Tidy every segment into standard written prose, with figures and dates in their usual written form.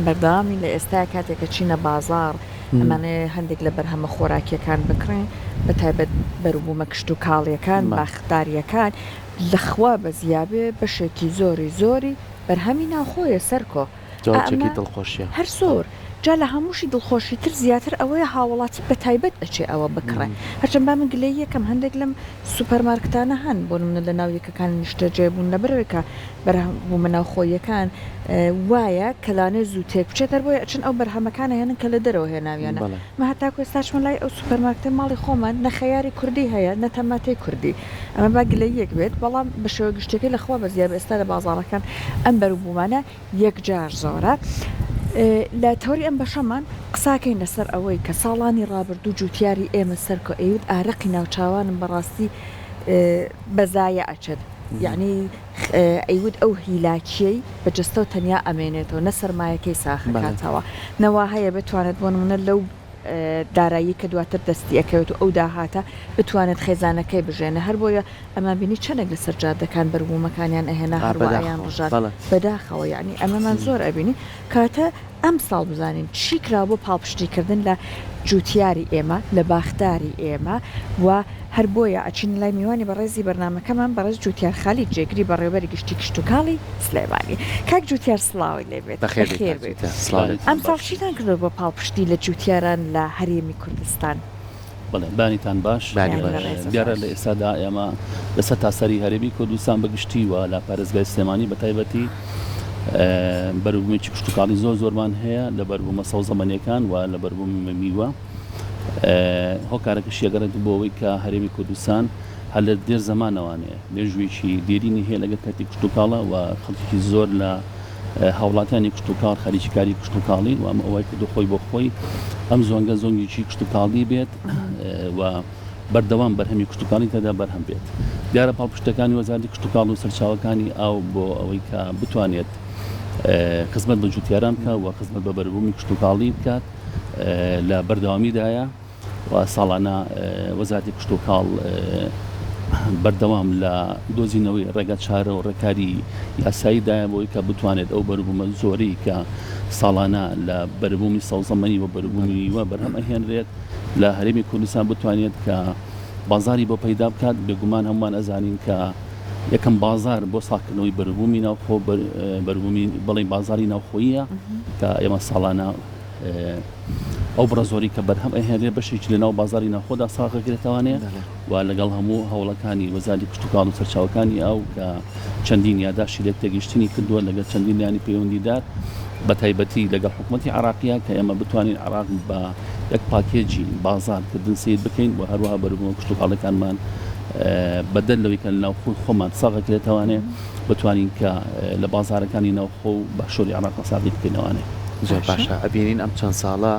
بەردەوامی لە ئێستا کاتێککە چینە بازار ئەمانەیە هەندێک لە بەرهەمە خۆراکیەکان بکڕین بە تایبەت بەروبوومە کشت و کاڵیەکان باختاریەکان لەخوا بە زیابێ بەشێکی زۆری بەرهەمی ناوخۆیە سەرکۆ دڵخۆشیە هەر زۆر جا لە هەمووشی دڵخۆشی تر زیاتر ئەوەیە هاوڵاتی بە تایبەت ئەچێ ئەوە بکڕێ هەرچەند با من گلەی یەکەم هەندێک لەم سوپەرمارکتانە هەن بۆ منە لە ناو یەکەکان نیشتەجێبوون لەبەرەوەیکە بەرهەمبوومە ناوخۆیەکان وایە کەلانێ زوو تێک بچێتەر بۆیە ئەچن ئەو بەرهەمەکانە هێنن کە لە دەرەوە هێناویانە مە هەتاکو ئێستاشمە لای ئەو سوپەرمارکتە ماڵی خۆمان نەخەیاری کوردی هەیە نەتەماتەی کوردی ئەمە با گلەی یەک بێت بەڵام بە شێوە گشتەکەی لەخوا بە زیاب ئێستا لە بازاڕەکان ئەم بەروبوومانە یەکجار زۆرە لە تۆری ئەم بەشەمان قساکەین لەسەر ئەوەی کە ساڵانی ڕابردوو جوتیاری ئێمە سەرکۆ ئەوت ئارەقی ناوچوانم بەڕاستی بەزایە ئەچێت یعنی ئەیود ئەو هیلاکیەی بەجستە و تەنیا ئەمێنێتەوە نە سەرمایەکەی ساخەکاتەوە نەوا هەیە بتوانێت بۆ نمونە لەو دارایی کە دواتر دەستی ئەەکەوێت و ئەو داهاتە بتوانێت خێزانەکەی بژێنە هەر بۆیە ئەمە بینی چەندێک لە سەرجادەکان بەروبوومەکانیان ئەهێنا هەروایان ڕژات بەداخەوە یعنی ئەمەمان زۆر ئەبینی کاتە ئەم ساڵ بزانین چی کرا بۆ پاڵپشتیکردن لە جوتیاری ئێمە لە باختاری ئێمە و هەر بۆیە ئەچین لای میوانی بەڕێزی بەرنمەکەمان بەڕێز جوتیار خالی جێگری بەڕێوەبەری گشتی کشت و کاڵی سلێمانی کاک جوتیار سڵاوی لێبێت بەخێر بێت ئەم ساڵ چیتان کردو بۆ پاڵپشتی لە جوتیاران لە هەرێمی کوردستان بەڵێ بانیتان باش دیارە لە ئێستادا ئێمە لەسەر تاسەری هەرێمی کوردستان بەگشتی و لە پارێزگای سلێمانی بە تایبەتی بەروبوومێکی کشت و کاڵی زۆرمان هەیە لە بەروبوومە سەوزەمەنیەکان و لە بەروبوومە میوە هۆکارەکەش یەگەڕێت بۆ ئەوەی کە هەرێمی کوردستان هەر لە دێر زەمانەوانەیە مێژوویەکی دێرینی هەیە لەگەڵ کاتی کشت و کاڵە و خەڵکی زۆر لە هاوڵاتیانی کشت و کاڵ خەریکی کاری کشت و کاڵی و ئەمە ئەوەی کردو خۆی بۆ خۆی ئەم زۆنگە زۆنگێکی کشت و کاڵی بێت و بەردەوام بەرهەمی کشت و کاڵی تێدا بەرهەم بێت دیارە پاڵپشتەکانی وەزارەتی کشت و کاڵ و سەرچاوەکانی ئاو بۆ ئەوەی کە بتوانێت خزمەت بە جوتیاران بکە و خزمەت بە بەروبوومی کشت و کاڵی بکات لە بەردەوامیدایە و ساڵانە وەزارەتی کشت و کاڵ بەردەوام لە دۆزینەوەی ڕێگە چارە و ڕێکاری یاساییدایە بۆی کە بتوانێت ئەو بەروبوومە زۆری کە ساڵانە لە بەروبوومی سەوزەمەنی و بەروبوومی وە بەرهەم ئەهێنرێت لە هەرێمی کوردستان بتوانێت کە بازاری بۆ پەیدا بکات بێگومان هەمومان ئەزانین کە یەکەم بازار بۆ ساکردنەوەی بەروبوومی ناوخۆ بەروبوومی بەڵێ بازاری ناوخۆییە کە ئێمە ساڵانە ئەو بڕە زۆری کە بەرهەم ئەهێنرێ بەشێکی لەناو بازاری ناوخۆدا ساغەگرێتوانێ و لەگەڵ هەموو هەوڵەکانی وەزارەتی کشت و کاڵ و سەرچاوەکانی ئەو کە چەندین یاداشی لێک تێگەیشتنی کردووە لەگەڵ چەندین لایانی پەیوەندیدار بە تایبەتی لەگەڵ حکوومەتی عێراقیە کە ئێمە بتوانین عێراق بە یەک پاکێجی بازارکردن سیر بکەین و هەروەها بەروبوومە کشت و کاڵەکانمان بەدەل لەوەی کە ناوخۆی خۆمان ساغەگرێتوانێ بتوانین کە لە بازارەکانی ناوخۆ و باشووری عێراق ساغی بکەینەوانێ زۆر باشە ئەبینین ئەم چەند ساڵە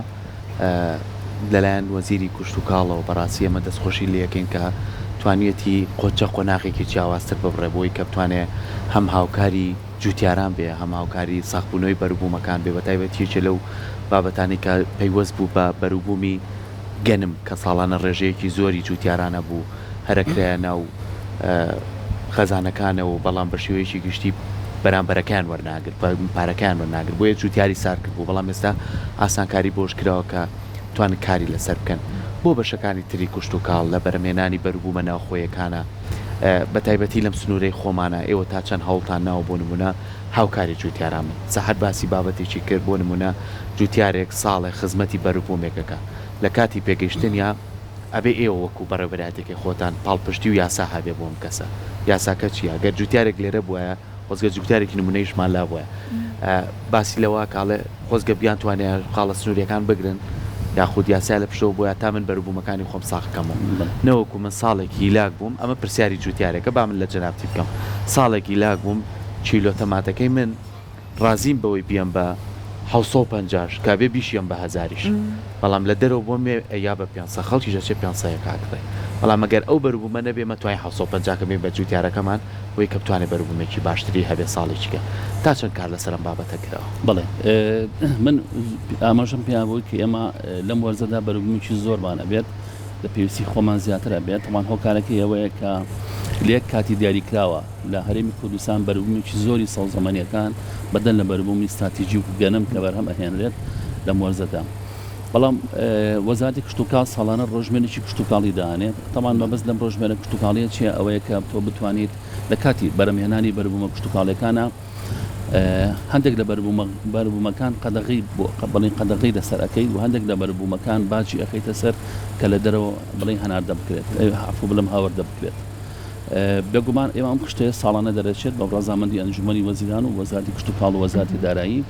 لەلایەن وەزیری کشت و کاڵەوە بەڕاستی ئەمە دەستخۆشی لەکەین کە توانیەتی قۆچە قۆناغێکی جیاوازتر ببڕێبەوەی کە بتوانێ هەم هاوکاری جوتیاران بێ هەم هاوکاری ساختبوونەوەی بەروبوومەکان بێ بە تایبەتیەکە لەو بابەتانی کە پەیوەست بوو بە بەروبوومی گەنم کە ساڵانە ڕێژەیەکی زۆری جوتیارانە بوو هەرەکرایە ناو خەزانەکانەوە بەڵام بە شێوەیەکی گشتی بەرامبەرەکان وەرناگرت پارەکان وەرناگرت بۆیە جوتیاری سار کرد بوو بەڵام ئێستا ئاسانکاری بۆش کراوە کە توانن کاری لەسەر بکەن بۆ بەشەکانی تری کشت و کاڵ لە بەرهەمێنانی بەروبوومە ناوخۆیەکانە بە تایبەتی لەم سنوورەی خۆمانە ئێوە تا چەند هەوڵتان ناوە بۆ نمونە هاوکاری جوتیاران من سەحەت باسی بابەتێکی کرد بۆ نمونە جوتیارێک ساڵێ خزمەتی بەروبوومێکەکە لە کاتی پێگەیشتنیا ئەبێ ئێوە وەکو بەڕێوەبەراتێکی خۆتان پاڵپشتی و یاسا هەبێ بۆم کەسە یاساکە چیە گەر جوتیارێک لێرە بووە خۆزگە جوتیارێکی نمونەیشمان لا بووە باسی لەوە کاڵێ خۆزگە بیان توانێت خاڵە سنووریەکان بگرن یاخود یاسا لە پشەوە بۆیە تا من بەروبوومەکانی خۆم ساخکەمەوە نەوەکو من ساڵێکی لاک بووم ئەمە پرسیاری جوتیارێکە با من لە جەنابتی بکەم ساڵێکی لاک بووم چیلۆ تەماتەکەی من ڕازیم بەوەی بیان بە 750 کابێ بیشیان بە هەزاریش بەڵام لە دەرەوە بۆ مێ ئەیا بە 500 خەڵکی ژەچێ 500 کاکڕێ بەڵام ئەگەر ئەو بەروبوومە نەبێ مەتوانین 750 کە بێ بە جوتیارەکەمان بۆی کە بتوانێت بەروبوومێکی باشتری هەبێ ساڵێکیکە تا چەند کار لەسەرم بابەتە کرەوە بڵێ من ئاماژەم پێیان بووی کە ئێمە لەم وەرزەدا بەروبوومێکی زۆرمانە بێت لە پێویستی خۆمان زیاترە بێت تەمان هۆکارەکەی ئەوەیە کە لێک کاتی دیاریکراوە لە هەرێمی کوردستان بەرەبوونێکی زۆری سەوزەمانیەکان بەدەن لە بەرەبوونی استراتیژی و گەنم کە بەرهەم ئەهێنرێت لە مۆرزەدا. بەڵام وەزارەتی کشتتوکاڵ ساڵانە ڕۆژمێنێکی کشتتوکاڵی داهێنێت تەمان مەبەست لەم ڕۆژمێرە کشتتوکاڵیە چیە ئەوەیە کە تۆ بتوانیت لە کاتی بەرەمهێنانی بەرەبوومە کشتتوکاڵەکانە هەندێک لە بەرەبوومەکان قەدەغی بۆ بڵین قەدەغی لەسەرەکەی و هەندێک لە بەرەبوومەکان باجی ئەەکەیتە سەر کە لە دەرەوە بڵین هەناردە بکرێت عفو بڵم هاوردە بکرێت. بێگومان ئێمە ئەم کشتەیە ساڵانە دەرەچێت بە ڕەزامەندی ئەنجومەنی وەزیران و وەزارەتی کشتتوکاڵ و وەزارەتی دارایی.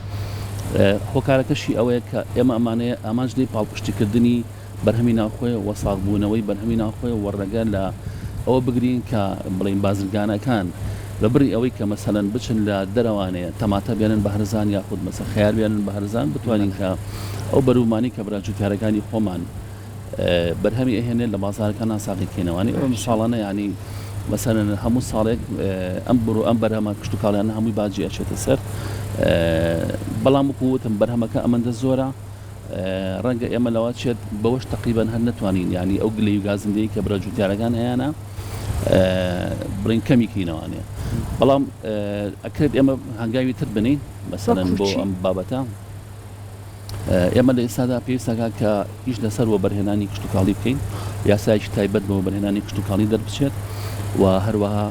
هۆکارەکەشی ئەوەیە کە ئێمە ئەمانەیە ئامانجدەی پاڵپشتیکردنی بەرهەمی ناوخۆی و ساغبوونەوەی بەرهەمی ناوخۆی و وەڕەگە لە ئەوە بگرین کە بڵین بازرگانەکان لەبری ئەوەی کە مەسەلەن بچن لە دەرەوانەیە تەماتە بێنن بە هەرزان یاخود مەسە خەیار بێنن بە هەرزان بتوانین کە ئەو بەرومانی کە براجوتیارەکانی خۆمان بەرهەمی ئەهێنێت لە بازارەکان ساقیکەینەوەی ئەوە ساڵانە ینی مەسەلەن هەموو ساڵێک ئەم بەرهەمە کشتتوکاڵیانە هەمووی باجی ئەچێتە سەر بەڵام وکوتم بەرهەمەکە ئەمەندە زۆرە ڕەنگە ئێمە لەوە چێت بەوەش تقریبان هەر نتوانین ینی ئەو گلەی و گازندەی کە براجوتیارەکان هەیەە بڕین کەمیکەینەوانێ بەڵام ئەکرێت ئێمە هەنگاوی تر بنین مەسەلەن بۆ ئەم بابەتە ئێمە لە ئێستادا پێویستەکە کە هیچ لەسەر وە بەرهێنانی کشتتوکاڵی بکەین یاسایکی تایبەت بەوە بەرهێنانی کشتتوکاڵی دەربچێت و هەروەها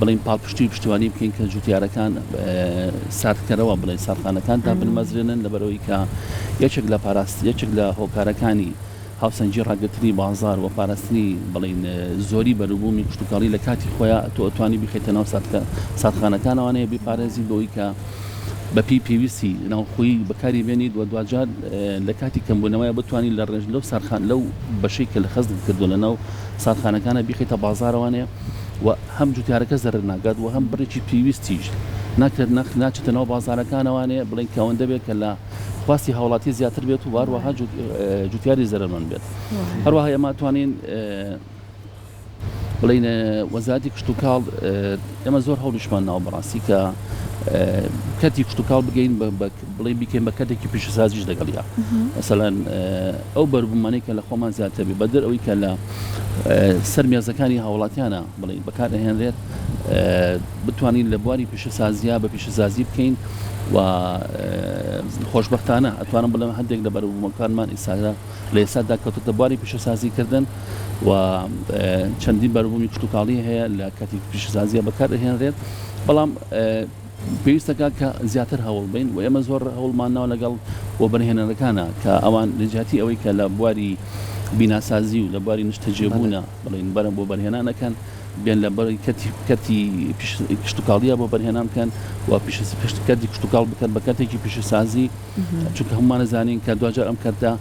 بڵین پاڵپشتی پشتیوانی بکەین کە جوتیارەکان ساردکەرەوە بڵین ساردخانەکان تا بنمەزرێنن لەبەرەوەی کە یەکێک لە پاراست یەکێک لە هۆکارەکانی هاوسەنجی ڕاگرتنی بازار و پاراستنی بڵین زۆری بەروبوومی کشتتوکاڵی لە کاتی خۆیان تۆ ئەتوانی بخێتە ناو ساردخانەکانەوەیە بیپارێزی بەوەی کە بەپی پێویستی ناوخۆی بەکاری بێنیت و دوجار لە کاتی کەمبوونەوەی بتوانین لە ڕێژ لەو ساردخان لەو بەشەی کە لە خەست کردو لە ناو ساردخانەکانە بیخێتە بازارەوانەیە و هەم جوتیارەکە زەرر ناگات و هەم بڕێکی پێویستیش ناکرێت ناچێتە ناو بازارەکانەوانەیە بڵین کەەوەندە بێت کە لە خواستی هاوڵاتی زیاتر بێت و واروەها جوتیاری زەرمەند بێت هەروەها ئێمە توانین بڵین وەزارەتی کشتتوکاڵ ئێمە زۆر هەوڵیشمان ناو بەڕاستی کە کەتی کشتتوکاڵ بگەین بڵێ بکەین بە کەتێکی پیشەسازیش لەگەڵیا مەسەلەن ئەو بەربوومانەی کە لە خۆمان زیاتر بێ بەدەر ئەوەی کە لە سەر مێزەکانی هاوڵاتیانە بڵێ بەکار دەهێنرێت بتوانین لە بواری پیشەسازیە بە پیشەسازی بکەین و خۆشبەختانە ئەتوانم بڵێم هەندێک لە بەربوومەکانمان ئیسادا لە ئێستادا کەوتۆتە بواری پیشەسازیکردن و چەندین بەربوومی کشتتوکاڵی هەیە لە کاتی پیشەسازیە بەکار دەهێنرێت بەڵام پێویستەکە کە زیاتر هەوڵ بین و ئێمە زۆر هەوڵمانەوە لەگەڵ بۆ بەرهێنەرەکانە کە ئەوان لەجاتی ئەوەی کە لە بواری بیناسازی و لە بواری نیشتەجێبوونە بڵین بەرە بۆ بەرهێنانەکەن بێن لە بەری کەتی کشتتوکاڵیە بۆ بەرهێنان بکەن و کەتی کشتتوکاڵ بکەن بە کاتێکی پیشەسازی چونکە هەمومان نەزانین کە دوجار ئەم کەرتە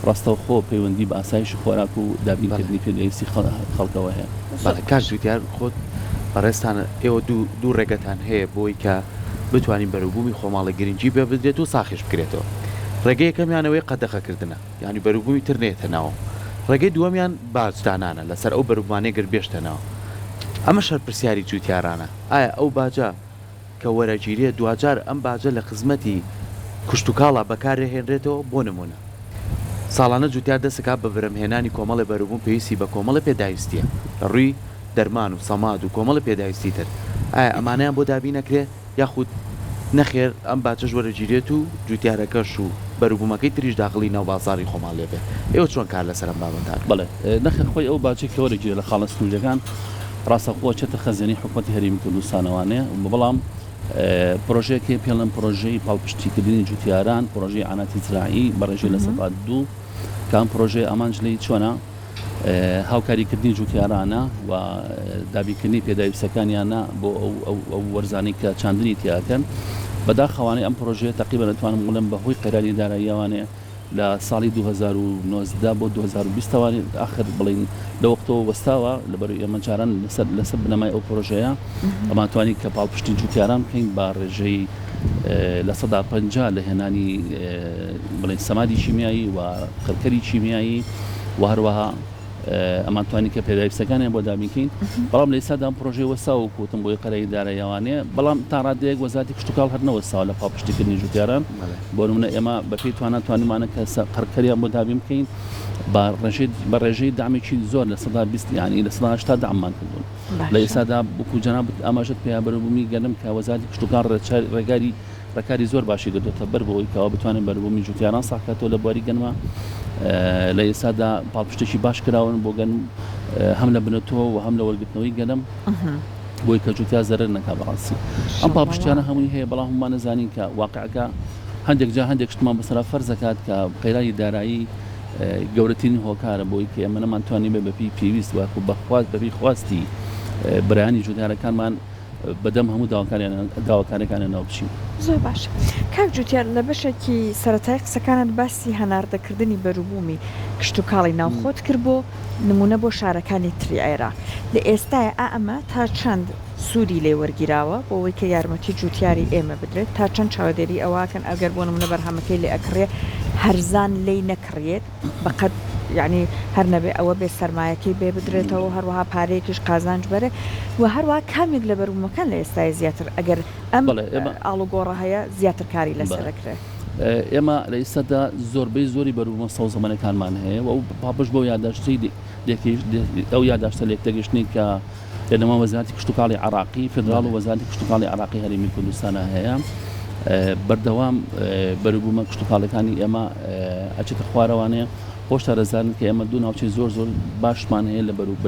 ڕاستەوخۆ پەیوەندی بە ئاسایشی خۆراک و دابینکردنی پێویستی خەڵکەوە هەیە. کاش جوتیار خۆت بەڕێستانە ئێوە دوو ڕێگەتان هەیە بۆی کە بتوانین بەروبوومی خۆماڵە گرنگجی بێ بدرێت و ساخیش بکرێتەوە. ڕێگەی یەکەمیانەوەی قەدەخەکردنە ینی بەروبوومی تر نێتە ناوە. ڕێگەی دووەمیان بازدانانە لەسەر ئەو بەروبوومانەی گربێشتەنەوە. ئەمە شەر پرسیاری جوتیارانە ئایا ئەو باجە کە وەرەگیریە دوجار ئەم باجە لە خزمەتی کشتتوکاڵە بەکارهێنرێتەوە بۆ نمونە ساڵانە جوتیار دەسەکات بە بەرهێنانی کۆمەڵی بەروبووم پێویستی بە کۆمەڵی پێداویستیە لە ڕووی دەرمان و سەماد و کۆمەڵی پێداویستی تر ئایا ئەمانیان بۆ دابی نەکرێت یاخود نەخێر ئەم باجەش وەرەگیرێت و جوتیارەکەش و بەروبوومەکەی تریش داخلی ناو بازاری خۆمان لێ بێت ئێوە چۆن کار لەسەر ئەم بابەتان؟ بەڵێ نەخێر خۆی ئەو باجێک کە وەرەگیرێت لە خاڵە سنوورەکان ڕاستەخۆ چێتە خەزیێنی حکوومەتی هەرێمی کوردستانەوانەیە بەڵام پرۆژەیەکی پێڵەن پرۆژەی پاڵپشتیکردنی جوتیاران پرۆژەی عاناتی زراعی بەڕێژەی لە سەپات دوو کام پرۆژەی ئامانجلەی چۆنە هاوکاریکردنی جوتیارانە و دابینکردنی پێداویستەکانیانە بۆ ئەو وەرزانەی کە چاندنی تیاکەن بەداخەوانەی ئەم پرۆژەیە تقریبا دەتوانم بڵێم بەهۆی قەراری داراییەوانەیە لە ساڵی 2019 بۆ 2020وانی آخر بڵین لە وەختەوە وەستاوە لەبەر ئێمە جاران لەسەر بنەمای ئەو پرۆژەیە ئەمانتوانی کە پاڵپشتی جوتیاران بکەین با ڕێژەی لە 150 لە هێنانی بڵین سەمادی چیمیایی و خەرکەری چیمیایی و هەروەها ئەمانتوانی کە پێداویستەکانیان بۆ دابینکەین بەڵام لە ئێستادا ئەم پرۆژەی وەسا و کوتم بۆی قەرەی دارایەوانەیە بەڵام تا ڕادەیەک وەزارەتی کشتتوکاڵ هەرنەوەساوە لە پاڵپشتیکردنی جوتیاران بۆ نمونە ئێمە بەپێی توانمانە کە قەرکەریان بۆ دابین بکەین بە ڕێژەی دامێکی زۆر لە 120 یانی لە 180 دامان کردوون لە ئێستادا بکو جەناب ئاماژەت پێیا بەرەبوومی گەنم کە وەزارەتی کشتتوکاڵ ڕێکاری زۆر باشی گرتوتە بەر بەوەی کەەوە بتوانین بەرەبوومی جوتیاران ساکاتەوە لە بواری گەنمە لە ئێستادا پاڵپشتێکی باش کراون بۆ گەنم هەم لە بنەتەوە و هەم لە وەرگرتنەوەی گەنم بۆی کە جوتیا زەرەر نەکا بەڕاستی ئەم پاڵپشتیانە هەمووی هەیە بەڵام هەمومان نەزانین کە واقعەکە هەندێک شتمان بەسەرا فەرزەکات کە قەیرانی دارایی گەورەترین هۆکارە بۆی کە ئێمە نەمانتوانی بێ بەپی پێویست وەکو بەپی خواستی بەرایانی جوتیارەکانمان بەدەم هەموو داواکارەکانە بچین. زۆر باش کاک جوتیار لە بەشێکی سەرەتای قسەکانت باسی هەناردەکردنی بەروبوومی کشتتوکاڵی ناوخۆت کرد بۆ نمونە بۆ شارەکانی تری عێراق لە ئێستاە ئەمە تا چەند سوودی لێ وەرگیراوە بۆ ئەوەی کە یارمەتی جوتیاری ئێمە بدرێت تا چەند چاودێری ئەوواکەن ئەگەر بۆ نمونە بەرهەمەکەی لێ ئەکڕێ هەرزان لی نەکڕێت بەقەت یعنی هەر نەبێ ئەوە بێ سەرمایەکەی بێ بدرێتەوە هەروەها پارەیەکیش قازانج بەرێ و هەروە کامێک لە بەروبوومەکان لە ئێستای زیاتر ئەگەر ئەم ئاڵوگۆڕە هەیە زیاتر کاری لەسەرەکرێت. ئێمە لە ئێستادا زۆربەی زۆری بەروبوومە سەوزەمانەکانمان هەیە و پاپش بۆ یادداشتی ئەو یادداشتە لێکتەگەشتنی کە لەنەما وەزارەتی کشتتوکاڵی عراقی فدرال و وەزارەتی کشتتوکاڵی عراقی هەرێمی کوردستانە هەیە بەردەوام بەروبوومە کشتتوکاڵەکانی ئێمە ئەچێتە خوارەوانەیە خۆشتا دەزانن کە ئێمە دوو ناوچەی زۆر باشمان هەیە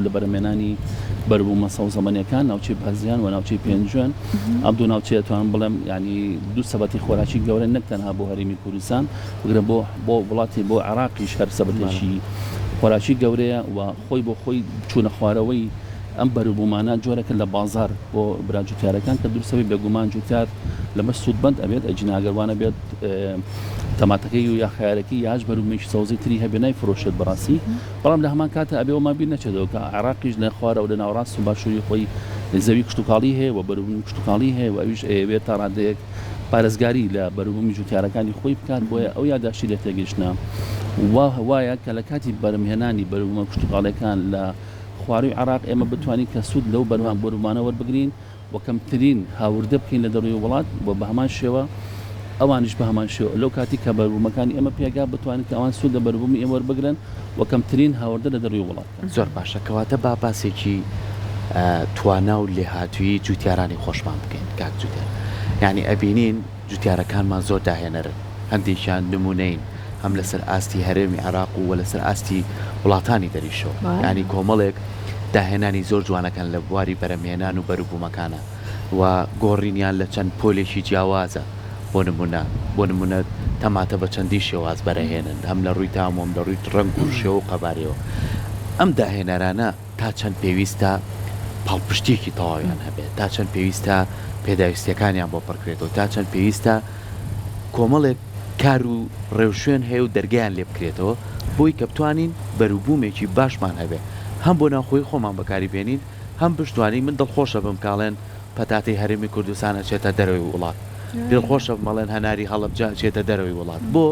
لە بەرەمێنانی بەروبوومە سەوزەمانیەکان ناوچەی بەرزیان و ناوچەی پێنجوێن ئەم دوو ناوچەیە توانم بڵێم ینی دوو سەبەتی خۆراکی گەورە نەک تەنها بۆ هەرێمی کوردستان بگرە بۆ وڵاتی بۆ عراقیش هەر سەبەتێکی خۆراکی گەورەیە و خۆی بۆ خۆی چوونە خوارەوەی ئەم بەروبوومانە جۆرەکە لە بازار بۆ برا جوتیارەکان کە دوورسەوەی بێگومان جوتیار لەمە سوودبند ئەبێت ئەجناگەروانە بێت تەماتەکەی و یا خیارەکەی یاش بەروبوومێکی سەوزی تری هەبێ نایفرۆشێت بەڕاستی بەڵام لە هەمان کاتە ئەبێەوەمان بیر نەچێتەوە کە عراقیش لە خوارە و لە ناوڕاست و باشووری خۆی زەوی کشتتوکاڵی هەیە و بەروبوومی کشتتوکاڵی هەیە و ئەویش ئەوێت تا ڕادەیەک پارێزگاری لە بەروبوومی جوتیارەکانی خۆی بکات بۆیە ئەو یادداشتی لە تێگەشتە وایە کە لە کاتی بەرهێنانی بەروبوومە کشتتوکاڵەکان لە خواروی عراق ئێمە بتوانین کە سوود لەو بەروبوومانە وەربگرین و کەمترین هاوردە بکەین لە دەڕوی وڵات بۆ بە هەمان شێوە ئەوانش بە هەمان شێوە لەو کاتی کە بەروبوومەکانی ئێمە پێگا بتوانین کە ئەوان سوود لە بەروبوومی ئێمە وەربگرن و کەمترین هاوردە لە دەڕوی وڵات. زۆر باشە کەواتە با باسێکی توانا و لێهاتووی جوتیارانی خۆشمان بکەین کاک جوتیار یعنی ئەبینین جوتیارەکانمان زۆر داهێنەرن هەندێکیان نمونەین هەم لەسەر ئاستی هەرێمی عراق و لەسەر ئاستی وڵاتانی دەریشەوە ینی کۆمەڵێک داهێنانی زۆر جوانەکان لە بواری بەرەمهێنان و بەروبوومەکانە و گۆڕینیان لە چەند پۆلێکی جیاوازە بۆ نمونە تەماتە بە چەندی شێواز بەرەهێنن هەم لە ڕووی تام و لە ڕووی ڕنگ و شێوە و قەبارەوە ئەم داهێنەرانە تا چەند پێویستە پاڵپشتێکی تەواویان هەبێت تا چەند پێویستە پێداویستیەکانیان بۆ پڕکرێتەوە تا چەند پێویستە کۆمەڵێک کار و ڕێوشوێن هەیە و دەرگیان لێ بکرێتەوە بۆی کە بتوانین بەروبوومێکی باشمان هەبێت هەم بۆ ناوخۆی خۆمان بەکاری بێنین هەم بشتوانی من دڵخۆشە بم کاڵێن پەتاتی هەرێمی کوردستانە چێتە دەرەوەی وڵات دڵخۆشە بمەڵێن هەناری هەڵەبجا چێتە دەرەوەی وڵات بۆ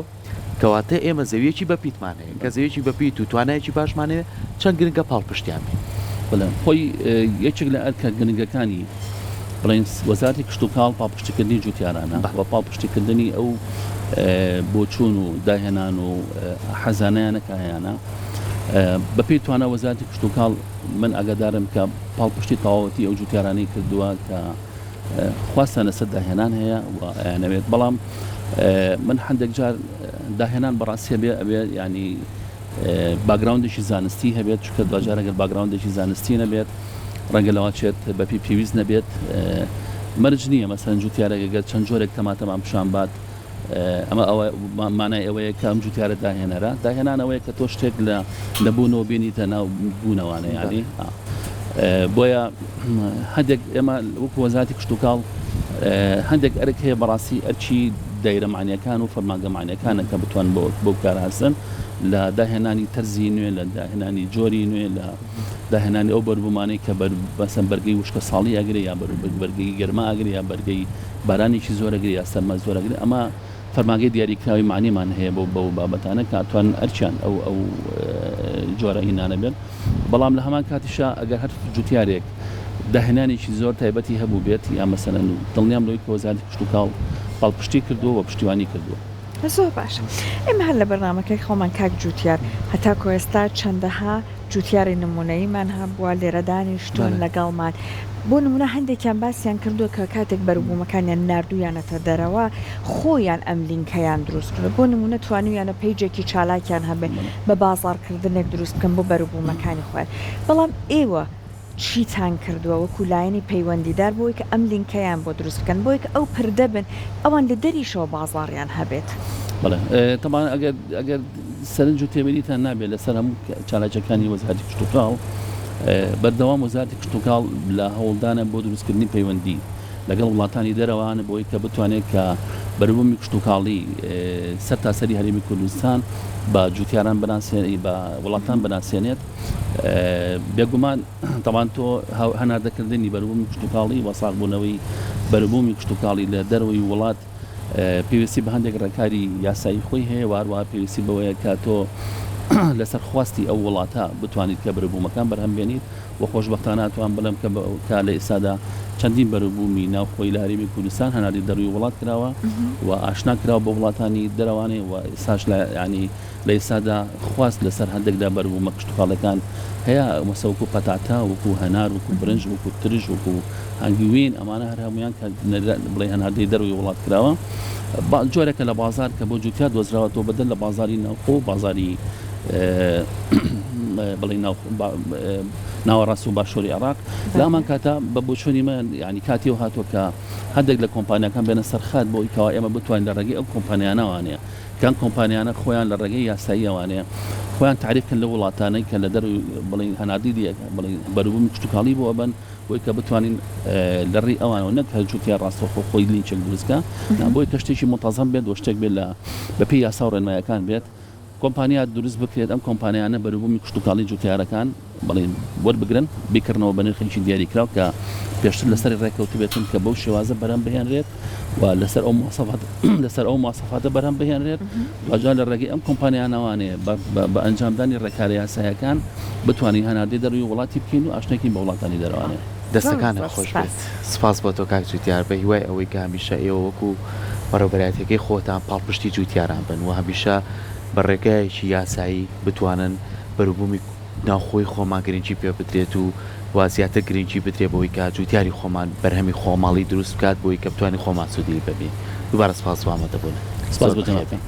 کەواتە ئێمە زەویەکی بەپیتمان هەیە کە زەویەکی بەپیت و توانایەکی باشمان هەیە چەند گرنگە پاڵپشتیان بڵێن خۆی یەکێک لە ئەرکە گرنگەکانی بڵێن وەزارەتی کشتتوکاڵ پاڵپشتیکردنی جوتیارانە و پاڵپشتیکردنی ئەو بۆچوون و داهێنان و حەزانەیانەکە هەیەە بەپێی توانە وەزارەتی کشتتوکاڵ من ئەگەدارم کە پاڵپشتی تەواوەتی ئەو جوتیارانەی کردووە کە خواستە لەسەر داهێنان هەیە و نەوێت بەڵام من هەندێک جار داهێنان بەڕاستی ئەبێ ینی باگراوندێکی زانستی هەبێت چکە دوجارەگەر باگراوندێکی زانستی نەبێت ڕەنگە لەوە چێت بەپی پێویست نەبێت مەرج نییە مەسەن جوتیارەگەر چەند جۆرێک تەماتەمان پیشان بات ئەمە ئەوە مانای ئەوەیە کە ئەم جوتیارە داهێنانەوەیە کە تۆ شتێک لە نەبوونەوە بینیتە ناو بوونەوانە ینی بۆیە هەندێک ئێمە وەکو وەزارەتی کشتتوکاڵ هەندێک ئەرک هەیە بەڕاستی ئەرچی دایرەمانیەکان و فەرمانگەمانیەکانە کە بتوان بۆ کارهاتن لە داهێنانی تەرزی نوێ لە داهێنانی جۆری نوێ لە داهێنانی ئەو بەروبوومانەی کە بەسەر بەرگەی وشکە ساڵی ئەگرێ یا بەرگەی گەرما ئەگرێ یا بەرگەی بارانێکی زۆرەگری یا سەرمە زۆرەگرێ ئەمە فەرمانگەی دیاریکراوی معنیمان هەیە بۆ بابەتانە کە ئەتوان ئەرچیان ئەو جۆرە هینانە بێت بەڵام لە هەمان کاتیشا ئەگەر هەر جوتیارێک داهێنانێکی زۆر تایبەتی هەبوو بێت یا مەسەلەن دڵنیام لەوەی کە وەزارەتی کشت و کاڵ پاڵپشتی کردووە و پشتیوانی کردووە. زۆر باشە ئێمە هەر لە بەرنامەکەی خۆمان کاک جوتیار هەتا کۆێستا چەندەها جوتیاری نمونەیمان هەبووە لێرە دانیشتوون لەگەڵمان بۆ نمونە هەندێکیان باسییان کردووە کە کاتێک بەروبوومەکانیان نردویانەتە دەرەوە خۆیان ئەم لینکەیان دروست کردو بۆ نمونە توانویانە پیجێکی چالاکیان هەبێ بە بازاڕکردنێک دروست بکەن بۆ بەروبوومەکانی خۆیان بەڵام ئێوە چیتان کردووە وەکو لایەنی پەیوەندیدار بۆی کە ئەم لینکەیان بۆ دروست بکەن بۆی کە ئەو پردە بن ئەوان لە دەریشەوە بازاڕیان هەبێت. بەڵێ تەمان ئەگەر سەرنج و تێبینیتان نابێت لەسەر هەموو چالاکیەکانی وەزارەتی کشت و کاڵ بەردەوام وەزارەتی کشت و کاڵ لە هەوڵدانە بۆ دروستکردنی پەیوەندی لەگەڵ وڵاتانی دەرەوەوانە بۆی کە بتوانێت کە بەروبوومی کشت و کاڵی سەر تاسەری هەرێمی کوردستان بە جوتیاران بەناسێنی بە وڵاتان بەناسێنێت بێگومان تەمان تۆ هەناردەکردنی بەروبوومی کشت و کاڵی وەساغبوونەوەی بەروبوومی کشت و کاڵی لە دەرەوەی وڵات پێویستی بە هەندێک ڕێکاری یاسایی خۆی هەیە واروها پێویستی بەوەیە کە تۆ لەسەر خواستی ئەو وڵاتە بتوانیت کە بەروبوومەکان بەرهەمبێنیت و خۆشبەختانە توان بڵێم کە لە ئێستادا چەندین بەروبوومی ناوخۆی لە هەرێمی کوردستان هەناری دەروی وڵات کراوە و ئاشنا کراوە بە وڵاتانی دەرەوانێ و ئێستاش ینی لە ئێستادا خواست لەسەر هەندێکدا بەروبوومە کشت و کاڵەکان هەیە مەسەوەکو پەتاتا وەکو هەنار وەکو برنج وەکو ترژ وەکو هەنگوین ئەمانە هەر هەمویان کە بڵێ هەناردەی دەروی وڵات کراوە جۆرێکە لە بازار کە بۆ جوتیار دۆزراوەتەوە بەدەن لە بازاری ناوخۆ بازاری بڵێ ناوەڕاست و باشووری عێراق لە ئەمان کاتە بە بۆچوونی من ینی کاتی و هاتووە کە هەندێک لە کۆمپانیەکان بێنە سەرخات بۆ ئیکەوە ئێمە بتوانین لە ڕێگەی ئەو کۆمپانیانەوانەیە کەم کۆمپانیانە خۆیان لە ڕێگەی یاسایی ئەوانەیە خۆیان تعریفکەن لە وڵاتانەی کە لە دەروی بڵێ هەناردی بڵێ بەروبوومی کشت و کاڵی بۆ ئەبن بۆی کە بتوانین لە ڕێی ئەوانەوە نەک هەرجوتیان ڕاستەوخۆ خۆی لینچێک دروستکە بۆی کە شتێکی متەزەم بێت و شتێک بێت بەپێی یاسا و ڕێنماییەکان بێت کۆمپانیا دروست بکرێت ئەم کۆمپانیانە بەروبوومی کشت و کاڵی جوتیارەکان بڵێن وەربگرن بیکردنەوە بە نرخێکی دیاریکراو کە پێشتر لەسەر ڕێکەوت بێتن کە بەو شێوازە بەرەم بهێنرێت و لەسەر ئەو مواصفاتە بەرەم بهێنرێت دوجار لە ڕێگەی ئەم کۆمپانیانەوانەیە بە ئەنجامدانی ڕێکارە یاساییەکان بتوانین هەناردەی دەروی وڵاتی بکەین و ئاشنێکی بە وڵاتانی دەرەوانێت. دەستەکانە خۆش بێت سپاس بۆ تۆ کاک جوتیار بە هیوای ئەوەی کە هەمیشە ئێوە وەکو بەڕێوەبەرایەتەکەی خۆتان پاڵپشتی جوتیاران بن و هەمیشە بە ڕێگایەکی یاسایی بتوانن بەروبوومی ناوخۆی خۆمان گرنگی پێ بدرێت و وازیاتە گرنگی بدرێت بۆی کە جوتیاری خۆمان بەرهەمی خۆماڵی دروست بکات بۆی کە بتوانین خۆمان سوودی ببین دووبارە سپاس وامەدەبوون. سپاس بۆ جەنابتان.